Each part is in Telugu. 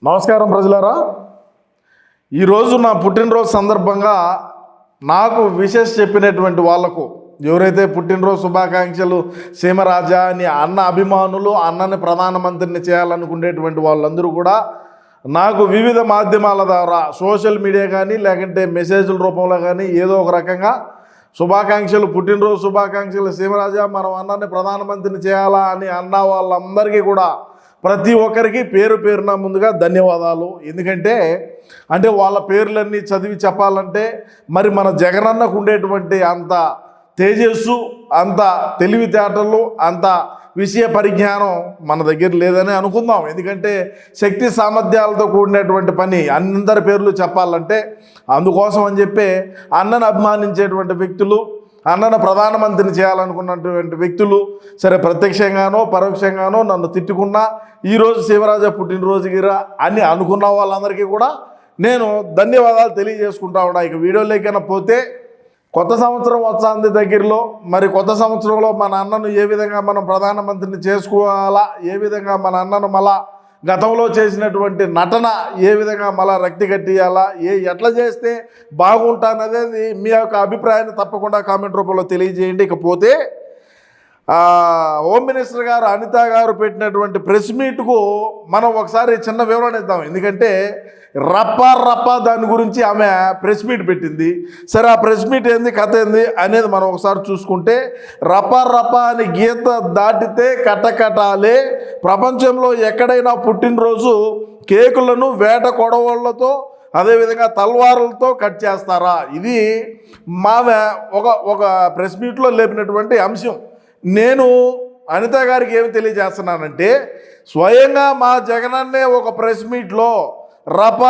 నమస్కారం ప్రజలారా, ఈరోజు నా పుట్టినరోజు సందర్భంగా నాకు విషెస్ చెప్పినటువంటి వాళ్లకు, ఎవరైతే పుట్టినరోజు శుభాకాంక్షలు సీమరాజా అని అన్న అభిమానులు, అన్నని ప్రధానమంత్రిని చేయాలనుకునేటువంటి వాళ్ళందరూ కూడా నాకు వివిధ మాధ్యమాల ద్వారా సోషల్ మీడియా కానీ లేకుంటే మెసేజ్ల రూపంలో కానీ ఏదో ఒక రకంగా శుభాకాంక్షలు, పుట్టినరోజు శుభాకాంక్షలు సీమరాజా, మనం అన్నని ప్రధానమంత్రిని చేయాలా అని అన్న వాళ్ళందరికీ కూడా ప్రతి ఒక్కరికి పేరు పేరున ముందుగా ధన్యవాదాలు. ఎందుకంటే వాళ్ళ పేర్లన్నీ చదివి చెప్పాలంటే మరి మన జగనన్నకు ఉండేటువంటి అంత తేజస్సు, అంత తెలివితేటలు, అంత విషయ పరిజ్ఞానం మన దగ్గర లేదని అనుకుందాం. ఎందుకంటే శక్తి సామర్థ్యాలతో కూడినటువంటి పని అందరి పేర్లు చెప్పాలంటే, అందుకోసం అని చెప్పి అన్నను అభిమానించేటువంటి వ్యక్తులు, అన్నను ప్రధానమంత్రిని చేయాలనుకున్నటువంటి వ్యక్తులు సరే ప్రత్యక్షంగానో పరోక్షంగానో నన్ను తిట్టుకున్నా ఈరోజు సీమరాజా పుట్టినరోజుగిరా అని అనుకున్న వాళ్ళందరికీ కూడా నేను ధన్యవాదాలు తెలియజేసుకుంటా ఉన్నా. ఇక వీడియోలోకైనా పోతే, కొత్త సంవత్సరం వస్తుంది దగ్గరలో. మరి కొత్త సంవత్సరంలో మన అన్నను ఏ విధంగా మనం ప్రధానమంత్రిని చేసుకోవాలా, ఏ విధంగా మన అన్నను మళ్ళా గతంలో చేసినటువంటి నటన ఏ విధంగా మళ్ళా రక్తి కట్టియాలా, ఎట్లా చేస్తే బాగుంటాననేది మీ యొక్క అభిప్రాయాన్ని తప్పకుండా కామెంట్ రూపంలో తెలియజేయండి. ఇకపోతే హోమ్ మినిస్టర్ గారు అనిత గారు పెట్టినటువంటి ప్రెస్ మీట్కు మనం ఒకసారి చిన్న వివరణ ఇద్దాం. ఎందుకంటే రప్ప దాని గురించి ఆమె ప్రెస్ మీట్ పెట్టింది. సరే, ఆ ప్రెస్ మీట్ ఏంది, కథ ఏంది అనేది మనం ఒకసారి చూసుకుంటే, రప్ప అని గీత దాటితే కటకటాలే. ప్రపంచంలో ఎక్కడైనా పుట్టినరోజు కేకులను వేట కొడవళ్లతో అదేవిధంగా తల్వారులతో కట్ చేస్తారా? ఇది మామె ఒక ప్రెస్ మీట్లో లేపినటువంటి అంశం. నేను అనిత గారికి ఏమి తెలియజేస్తున్నానంటే, స్వయంగా మా జగనన్నే ఒక ప్రెస్ మీట్లో రప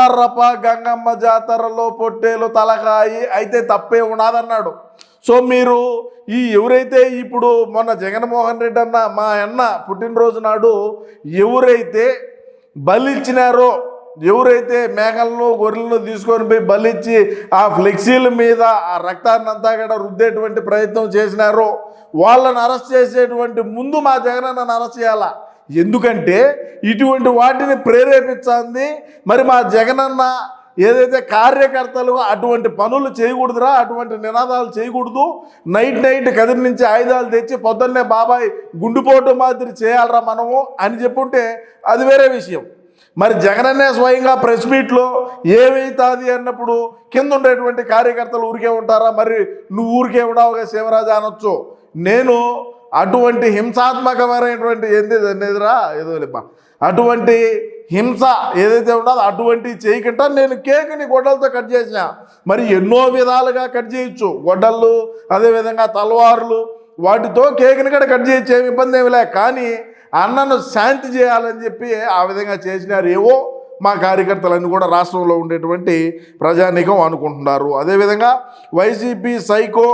గంగమ్మ జాతరలో పొట్టేలు తలకాయి అయితే తప్పే ఉన్నదన్నాడు. సో మీరు ఎవరైతే ఇప్పుడు మొన్న జగన్మోహన్ రెడ్డి అన్న మా అన్న పుట్టినరోజు నాడు ఎవరైతే బలిచ్చినారో, ఎవరైతే మేకలను గొర్రెలను తీసుకొని పోయి బలిచ్చి ఆ ఫ్లెక్సీల మీద ఆ రక్తాన్ని అంతా కూడా రుద్దేటువంటి ప్రయత్నం చేసినారో వాళ్ళని అరెస్ట్ చేసేటువంటి ముందు మా జగనన్నను అరెస్ట్ చేయాలా. ఎందుకంటే ఇటువంటి వాటిని ప్రేరేపించింది మరి మా జగనన్న. ఏదైతే కార్యకర్తలు అటువంటి పనులు చేయకూడదురా, అటువంటి నినాదాలు చేయకూడదు, నైట్ కదిరి నుంచి ఆయుధాలు తెచ్చి పొద్దున్నే బాబాయ్ గుండుపోటు మాదిరి చేయాలరా మనము అని చెప్పుంటే అది వేరే విషయం. మరి జగనన్నే స్వయంగా ప్రెస్ మీట్లో ఏమైతుంది అన్నప్పుడు కింద ఉండేటువంటి కార్యకర్తలు ఊరికే ఉంటారా? మరి నువ్వు ఊరికే ఉండవుగా సీమరాజా అనొచ్చు. నేను అటువంటి హింసాత్మకమైనటువంటి అటువంటి హింస ఏదైతే ఉండదో అటువంటి చేయకుండా నేను కేక్ని గొడ్డలతో కట్ చేసిన. మరి ఎన్నో విధాలుగా కట్ చేయొచ్చు, గొడ్డళ్ళు అదేవిధంగా తలవారులు, వాటితో కేక్ని కూడా కట్ చేయొచ్చు, ఏమి ఇబ్బంది ఏమి లే. కానీ అన్నను శాంతి చేయాలని చెప్పి ఆ విధంగా చేసినారు ఏవో మా కార్యకర్తలన్నీ కూడా రాష్ట్రంలో ఉండేటువంటి ప్రజానీకం అనుకుంటున్నారు. అదేవిధంగా వైసీపీ సైకో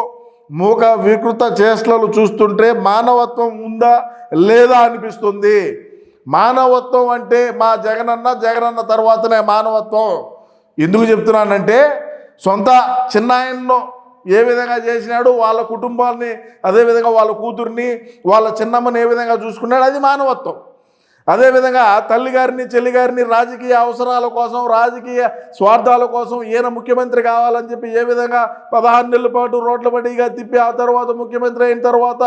మూక వికృత చేష్టలు చూస్తుంటే మానవత్వం ఉందా లేదా అనిపిస్తుంది. మానవత్వం అంటే మా జగనన్న తర్వాతనే మానవత్వం. ఎందుకు చెప్తున్నానంటే, సొంత చిన్నాయన్ను ఏ విధంగా చేసినాడు, వాళ్ళ కుటుంబాన్ని అదేవిధంగా వాళ్ళ కూతుర్ని వాళ్ళ చిన్నమ్మని ఏ విధంగా చూసుకున్నాడు, అది మానవత్వం. అదేవిధంగా తల్లిగారిని చెల్లిగారిని రాజకీయ అవసరాల కోసం, రాజకీయ స్వార్థాల కోసం ఈయన ముఖ్యమంత్రి కావాలని చెప్పి ఏ విధంగా 16 నెలల పాటు రోడ్ల బడిగా తిప్పి ఆ తర్వాత ముఖ్యమంత్రి అయిన తర్వాత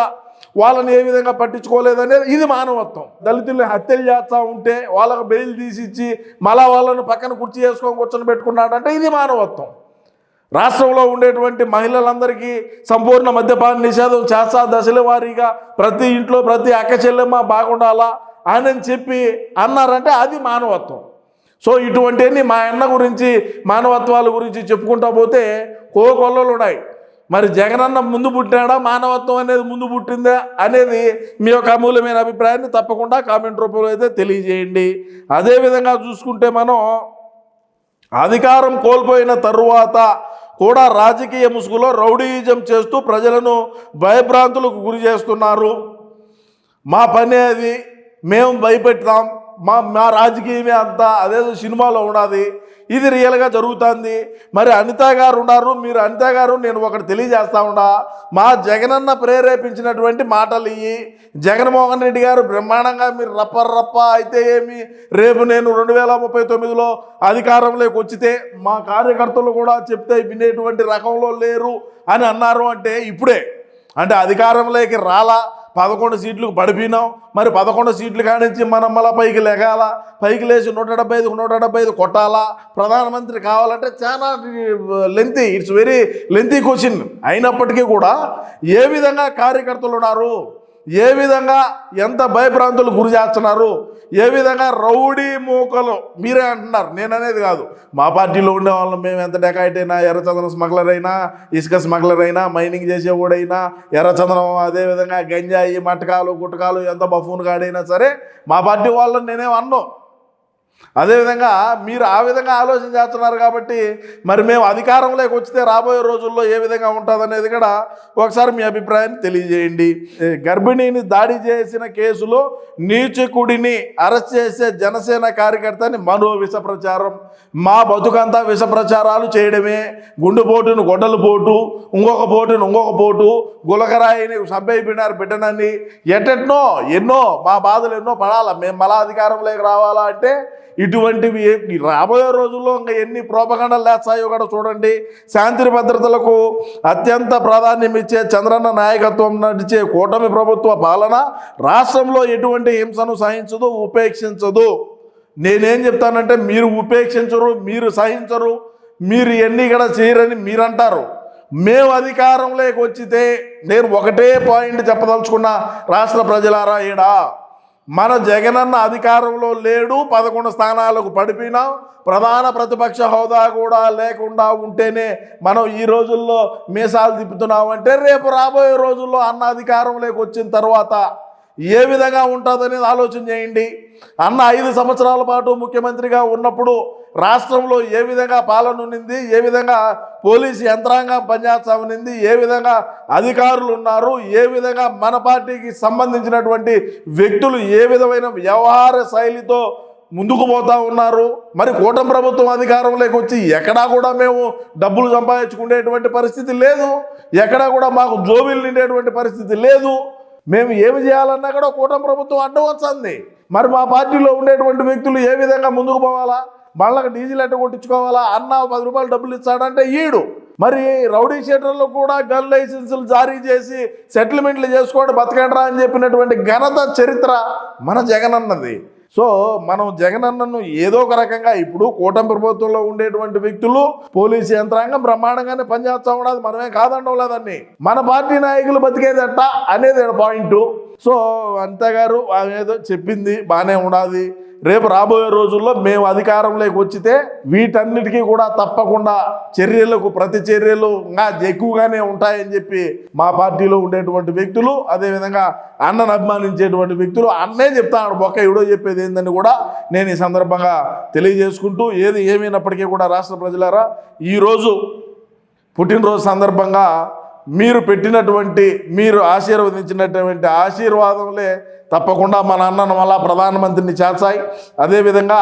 వాళ్ళని ఏ విధంగా పట్టించుకోలేదనేది ఇది మానవత్వం. దళితుల్ని హత్యలు చేస్తూ ఉంటే వాళ్ళకు బెయిల్ తీసిచ్చి మళ్ళా వాళ్ళను పక్కన కుర్చీ వేసుకొని కూర్చొని పెట్టుకున్నాడంటే ఇది మానవత్వం. రాష్ట్రంలో ఉండేటువంటి మహిళలందరికీ సంపూర్ణ మద్యపాన నిషేధం చేస్తా, దశల వారీగా ప్రతి ఇంట్లో ప్రతి అక్క చెల్లెమ్మ బాగుండాలా అని చెప్పి అన్నారంటే అది మానవత్వం. సో ఇటువంటివన్నీ మా అన్న గురించి మానవత్వాల గురించి చెప్పుకుంటా పోతే కోకొల్లలు ఉన్నాయి. మరి జగనన్న ముందు పుట్టినాడా, మానవత్వం అనేది ముందు పుట్టిందా అనేది మీ యొక్క అమూల్యమైన అభిప్రాయాన్ని తప్పకుండా కామెంట్ రూపంలో అయితే తెలియజేయండి. అదేవిధంగా చూసుకుంటే మనం అధికారం కోల్పోయిన తరువాత కూడా రాజకీయ ముసుగులో రౌడీయిజం చేస్తూ ప్రజలను భయభ్రాంతులకు గురి చేస్తున్నారు. మా పని అది, మేము భయపెడతాం, మా రాజకీయమే అంతా అదేదో సినిమాలో ఉన్నది. ఇది రియల్గా జరుగుతుంది. మరి అనిత గారు ఉన్నారు, మీరు అనిత గారు నేను ఒకటి తెలియజేస్తా ఉన్నా, మా జగనన్న ప్రేరేపించినటువంటి మాటలు ఇవి. జగన్మోహన్ రెడ్డి గారు బ్రహ్మాండంగా మీరు రప్ప అయితే ఏమి, రేపు నేను 2039లో అధికారంలోకి వచ్చితే మా కార్యకర్తలు కూడా చెప్తే వినేటువంటి రకంలో లేరు అని అన్నారు. అంటే ఇప్పుడే అంటే అధికారంలోకి రాలా, 11 సీట్లకు పడిపోయినాం. మరి 11 సీట్లు కానించి మనం మళ్ళీ పైకి లెగాల, పైకి లేచి 175 కొట్టాలా, ప్రధానమంత్రి కావాలంటే చాలా lengthy, it's very lengthy question. అయినప్పటికీ కూడా ఏ విధంగా కార్యకర్తలు ఉన్నారు, ఏ విధంగా ఎంత భయభ్రాంతులు గురి చేస్తున్నారు, ఏ విధంగా రౌడీ మూకలు మీరే అంటున్నారు, నేను అనేది కాదు. మా పార్టీలో ఉండే వాళ్ళం మేము ఎంత డెకాయిట్ అయినా, ఎర్రచందనం స్మగ్లర్ అయినా, ఇసుక స్మగ్లర్ అయినా, మైనింగ్ చేసేవాడైనా, ఎర్రచందనం అదేవిధంగా గంజాయి మటకాలు గుట్టకాలు ఎంత బఫూన్ గాడైనా సరే మా పార్టీ వాళ్ళని నేనేం అన్నాం. అదేవిధంగా మీరు ఆ విధంగా ఆలోచన చేస్తున్నారు కాబట్టి మరి మేము అధికారంలోకి వచ్చితే రాబోయే రోజుల్లో ఏ విధంగా ఉంటుందనేది కూడా ఒకసారి మీ అభిప్రాయాన్ని తెలియజేయండి. గర్భిణిని దాడి చేసిన కేసులో నీచకుడిని అరెస్ట్ చేసే జనసేన కార్యకర్తని మనో విష ప్రచారం, మా బతుకంతా విష ప్రచారాలు చేయడమే, గుండెపోటును గొడ్డలు పోటు, ఇంకొక పోటు, గులకరాయిని సబ్బైపోయినారు బిడ్డనని, ఎన్నో మా బాధలు ఎన్నో పడాలా, మేము మళ్ళా అధికారంలోకి రావాలా అంటే ఇటువంటివి రాబోయే రోజుల్లో ఇంకా ఎన్ని ప్రోపగండలు లేస్తాయో కూడా చూడండి. శాంతి భద్రతలకు అత్యంత ప్రాధాన్యం ఇచ్చే చంద్రన్న నాయకత్వం నడిచే కూటమి ప్రభుత్వ పాలన రాష్ట్రంలో ఎటువంటి హింసను సహించదు, ఉపేక్షించదు. నేనేం చెప్తానంటే మీరు ఉపేక్షించరు, మీరు సహించరు, మీరు ఎన్ని కూడా చేయరని మీరంటారు. మేము అధికారంలోకి వచ్చితే నేను ఒకటే పాయింట్ చెప్పదలుచుకున్నా, రాష్ట్ర ప్రజలారా, ఈడా మన జగనన్న అధికారంలో లేడు, 11 స్థానాలకు పడిపోయినాం, ప్రధాన ప్రతిపక్ష హోదా కూడా లేకుండా ఉంటేనే మనం ఈ రోజుల్లో మీసాలు తిప్పుతున్నామంటే రేపు రాబోయే రోజుల్లో అన్న అధికారంలోకి వచ్చిన తర్వాత ఏ విధంగా ఉంటుందనేది ఆలోచన చేయండి. అన్న 5 సంవత్సరాల పాటు ముఖ్యమంత్రిగా ఉన్నప్పుడు రాష్ట్రంలో ఏ విధంగా పాలన ఉన్నింది, ఏ విధంగా పోలీసు యంత్రాంగం పనిచేస్తా ఉన్నింది, ఏ విధంగా అధికారులు ఉన్నారు, ఏ విధంగా మన పార్టీకి సంబంధించినటువంటి వ్యక్తులు ఏ విధమైన వ్యవహార శైలితో ముందుకు పోతా ఉన్నారు. మరి కూటమి ప్రభుత్వం అధికారంలోకి వచ్చి ఎక్కడా కూడా మేము డబ్బులు సంపాదించుకునేటువంటి పరిస్థితి లేదు, ఎక్కడా కూడా మాకు జోబీలు నిండేటువంటి పరిస్థితి లేదు. మేము ఏమి చేయాలన్నా కూడా కూటమి ప్రభుత్వం అడ్డం వస్తుంది. మరి మా పార్టీలో ఉండేటువంటి వ్యక్తులు ఏ విధంగా ముందుకు పోవాలా, వాళ్ళకి డీజిల్ ఎట్ట కొట్టించుకోవాలా, అన్న 10 రూపాయలు డబ్బులు ఇస్తాడంటే ఈడు. మరి రౌడీ షీటర్లు కూడా గన్ లైసెన్సులు జారీ చేసి సెటిల్మెంట్లు చేసుకోండి బతకండ్రా అని చెప్పినటువంటి ఘనత చరిత్ర మన జగనన్నది. సో మనం జగనన్నను ఏదో ఒక రకంగా ఇప్పుడు కూటమి ప్రభుత్వంలో ఉండేటువంటి వ్యక్తులు పోలీసు యంత్రాంగం బ్రహ్మాండంగానే పనిచేస్తా ఉండదు, మనమే కాదండం లేదండి. మన పార్టీ నాయకులు బతికేదట అనేది పాయింట్. సో అనిత గారు ఏదో చెప్పింది బాగానే ఉండాలి. రేపు రాబోయే రోజుల్లో మేము అధికారంలోకి వచ్చితే వీటన్నిటికీ కూడా తప్పకుండా చర్యలకు ప్రతి చర్యలు ఎక్కువగానే ఉంటాయని చెప్పి మా పార్టీలో ఉండేటువంటి వ్యక్తులు, అదేవిధంగా అన్నను అభిమానించేటువంటి వ్యక్తులు అన్నే చెప్తాను. ఒక్క ఎవడో చెప్పేది ఏందని కూడా నేను ఈ సందర్భంగా తెలియజేసుకుంటూ, ఏది ఏమైనప్పటికీ కూడా రాష్ట్ర ప్రజలారా, ఈరోజు పుట్టినరోజు సందర్భంగా మీరు ఆశీర్వదించినటువంటి ఆశీర్వాదంలే తప్పకుండా మన అన్నను మళ్ళా ప్రధానమంత్రిని చేర్చాయి. అదేవిధంగా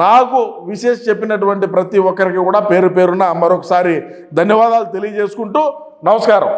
నాకు విశేష చెప్పినటువంటి ప్రతి ఒక్కరికి కూడా పేరు పేరున మరొకసారి ధన్యవాదాలు తెలియజేసుకుంటూ నమస్కారం.